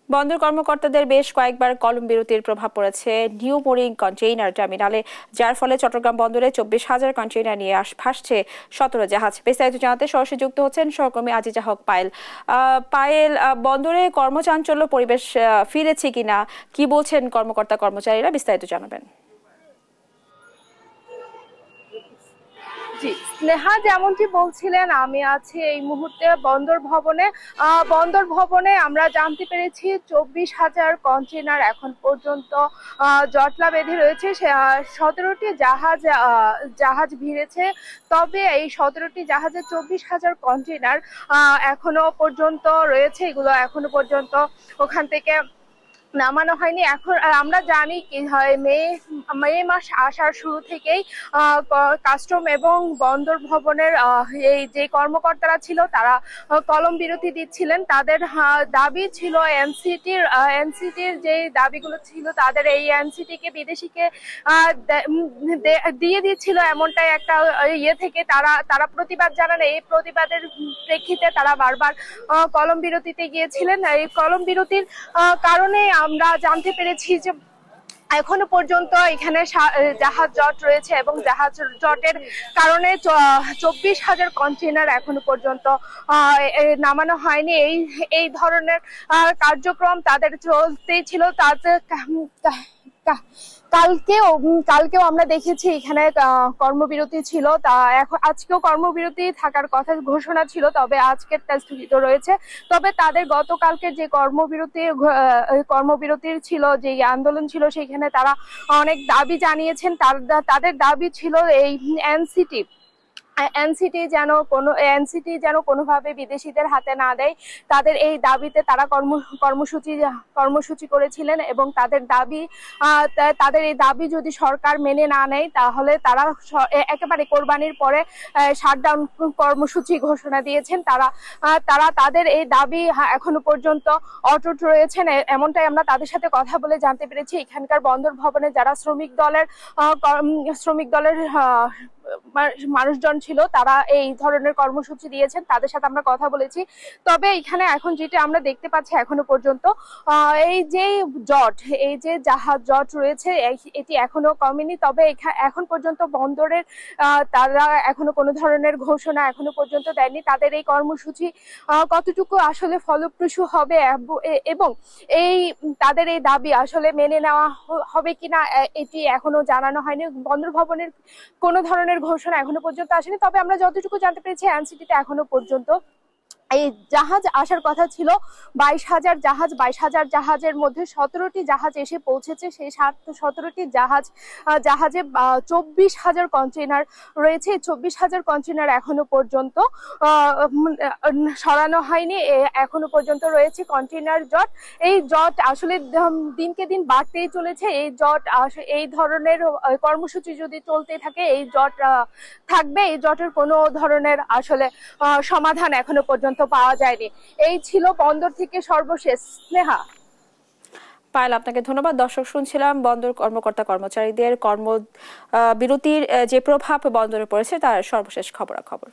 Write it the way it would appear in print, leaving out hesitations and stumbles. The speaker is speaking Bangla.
বন্দর কর্মকর্তাদের বেশ কয়েকবার কলম বিরতির প্রভাব পড়েছে নিউ মোরিং কন্টেইনার টার্মিনালে, যার ফলে চট্টগ্রাম বন্দরে 24,000 কন্টেইনার নিয়ে ভাসছে 17 জাহাজ। বিস্তারিত জানাতে সরাসরি যুক্ত হচ্ছেন সহকর্মী আজিজা হক পায়েল। পায়েল, বন্দরে কর্মচাঞ্চল্য পরিবেশ ফিরেছে কিনা, কি বলছেন কর্মকর্তা কর্মচারীরা, বিস্তারিত জানাবেন। জি স্নেহা, যেমনটি বলছিলেন, আমি আছি এই মুহূর্তে বন্দর ভবনে আমরা জানতে পেরেছি 24,000 কন্টেইনার এখন পর্যন্ত জটলা বেঁধে রয়েছে। 17টি জাহাজ ভিড়েছে, তবে এই 17টি জাহাজে 24,000 কন্টেইনার এখনো পর্যন্ত রয়েছে। এগুলো এখনো পর্যন্ত ওখান থেকে নামানো হয়নি। এখন আমরা জানি কি হয়, মে মাস আসার শুরু থেকেই কাস্টম এবং বন্দর ভবনের এই যে কর্মকর্তারা ছিল তারা কলম বিরতি দিচ্ছিলেন। তাদের দাবি ছিল এনসিটির যে দাবিগুলো ছিল, তাদের এই এনসিটিকে বিদেশিকে দিয়ে দিচ্ছিল, এমনটাই একটা ইয়ে থেকে তারা প্রতিবাদ জানান। এই প্রতিবাদের প্রেক্ষিতে তারা বারবার কলম বিরতিতে গিয়েছিলেন। এই কলম বিরতির কারণে আমরা জানতে পেরেছি যে এখনো পর্যন্ত এখানে জাহাজ জট রয়েছে এবং জাহাজ জটের কারণে 24,000 কন্টেইনার এখনো পর্যন্ত নামানো হয়নি। এই ধরনের কার্যক্রম তাদের চলতেই ছিল। কালকেও আমরা দেখেছি এখানে কর্মবিরতি ছিল, আজকেও কর্মবিরতি থাকার কথা ঘোষণা ছিল, তবে আজকের স্থগিত রয়েছে। তবে তাদের গতকালকে যে কর্মবিরতির ছিল, যে আন্দোলন ছিল, সেখানে তারা অনেক দাবি জানিয়েছেন। তাদের দাবি ছিল এই এনসিটি যেন কোনোভাবে বিদেশিদের হাতে না দেয়। তাদের এই দাবিতে তারা কর্মসূচি করেছিলেন এবং তাদের এই দাবি যদি সরকার মেনে না নেয়, তাহলে তারা একেবারে কোরবানির পরে শাটডাউন কর্মসূচি ঘোষণা দিয়েছেন। তারা তাদের এই দাবি এখনো পর্যন্ত অটুট রয়েছেন, এমনটাই আমরা তাদের সাথে কথা বলে জানতে পেরেছি। এখানকার বন্দর ভবনে যারা শ্রমিক দলের মানুষজন ছিল, তারা এই ধরনের কর্মসূচি দিয়েছেন, তাদের সাথে আমরা কথা বলেছি। তবে এখানে এখন যেটা আমরা দেখতে পাচ্ছি, এখনো পর্যন্ত এই যে জাহাজ জট রয়েছে, এটি এখনো কমেনি। তবে এখন পর্যন্ত বন্দরের তারা এখনো কোনো ধরনের ঘোষণা এখনো পর্যন্ত দেয়নি। তাদের এই কর্মসূচি কতটুকু আসলে ফলপ্রসূ হবে এবং তাদের এই দাবি আসলে মেনে নেওয়া হবে কিনা, এটি এখনো জানানো হয়নি। বন্দর ভবনের কোনো ধরনের ঘোষণা এখনো পর্যন্ত আসেনি। তবে আমরা যতটুকু জানতে পেরেছি, এনসিটিতে এখনো পর্যন্ত এই জাহাজ আসার কথা ছিল 22,000 জাহাজ। 22,000 জাহাজের মধ্যে 17টি জাহাজ এসে পৌঁছেছে। সেই 17টি জাহাজে 24,000 কন্টেইনার রয়েছে। 24,000 কন্টেইনার এখনো পর্যন্ত সরানো হয়নি। এখনো পর্যন্ত রয়েছে কন্টেইনার জট। এই জট আসলে দিনকে দিন বাড়তেই চলেছে। এই ধরনের কর্মসূচি যদি চলতে থাকে, এই জট থাকবে। এই জটের কোনো ধরনের আসলে সমাধান এখনো পর্যন্ত পাওয়া যায়নি। এই ছিল বন্দর থেকে সর্বশেষ। স্নেহা। পায়েল, আপনাকে ধন্যবাদ। দর্শক, শুনছিলাম বন্দর কর্মকর্তা কর্মচারীদের কর্মবিরতির যে প্রভাব বন্দরে পড়েছে তার সর্বশেষ খবরাখবর।